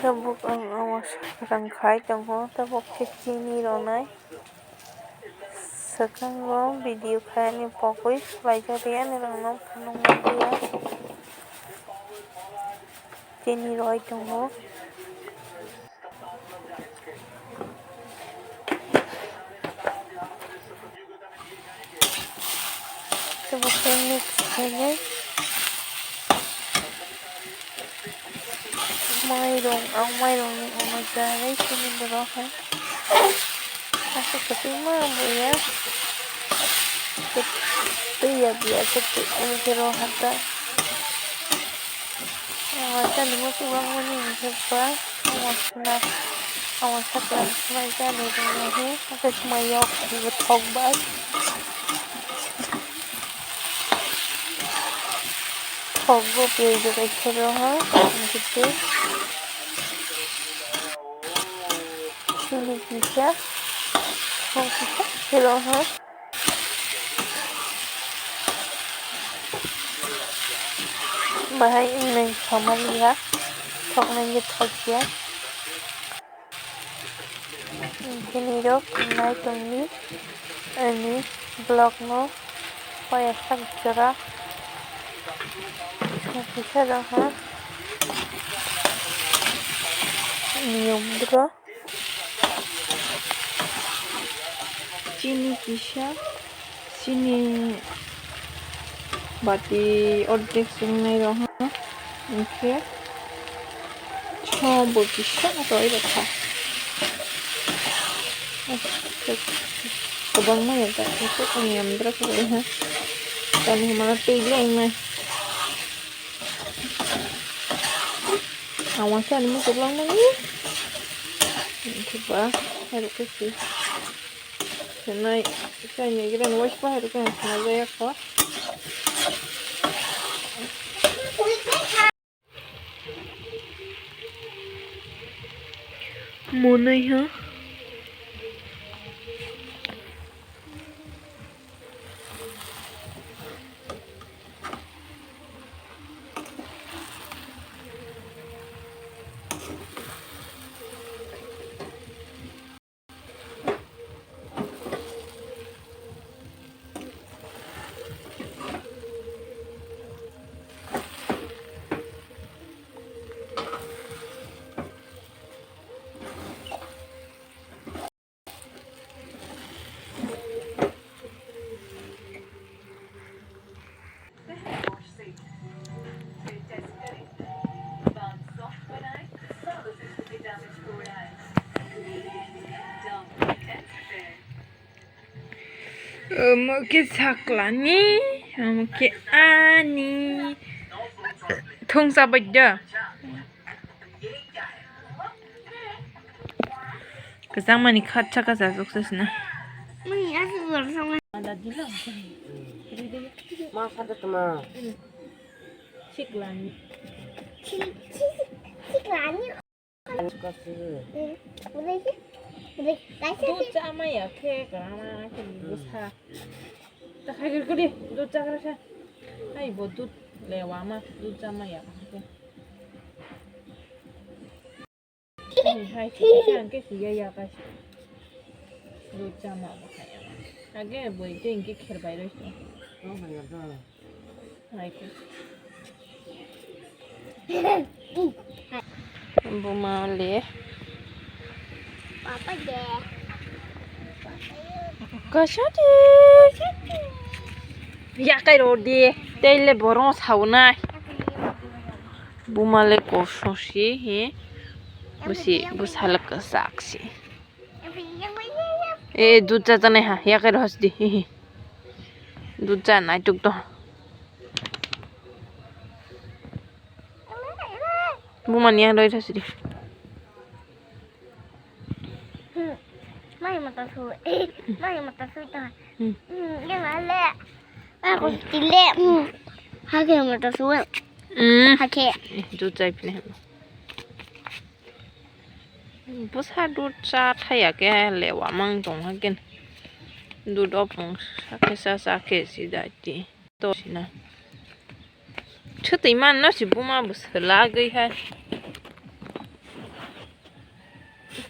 tabuk ang awas rangkai tangho tabuk kecini ronai sekarang rom video kayaknya pokoknya belajar dia nih orang penung dia cini roi tangho tabuk mix kayaknya mai rong ni oma jarai sini berah hai aku ketima bu ya itu ya biasa tuh ini kira harta awalnya lima tuh bang ini siapa awalnya awalnya kan mereka dari ini aku cuma yok di betok bas Hogo pilih juga kira ha gitu sini bisa kira ha bahaya ini sama lihat thok này thok ya ini dok naik ini blog no payah cerah bisa dong ha nyium dulu sini bisa sini bati ordek sungai dong ha oke coba bisa atau itu kah kebang mah ya tak itu kan nyium terus ya dan malah pilih ini awasan ini kebang mah ini coba harus kasih karena kayaknya kira nulis apa harus kan sengaja ya kok mana ya mungkin saklani mungkin ani thong sa bajda kesang mani khacha ka sa sukses na mani asu sama ada dilang ma kada tama siklani udah sih दूध चामा या के करामा के बुसा त खाइ गरे दूध चा गरे ai bo दूध लेवा मा दूध चामा या के hai siang ke sia ya ka दूध चामा ba खाया आगे बोइ के इनके खेर बाइ रहिस hai के बुमा ले Papa deh. Kasih ya kayak rodi, tele borong sauna. Bumale kosong sih, bus halak saksi. Duca tanah ha, ya kayak harus di. Duca naik tuh toh. Buman yang doi harus di. Mai mata suwe ta yang ale aku tile hake mata suwe hake du chai pine bus ha du cha thaya ke lewa mang dong haken du do pong sa ke si da ti to sina chute man na si buma bus la gai ha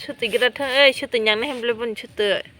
ชุดติกระเทยชุดติยังไม่เห็นเลยบนชุดเตย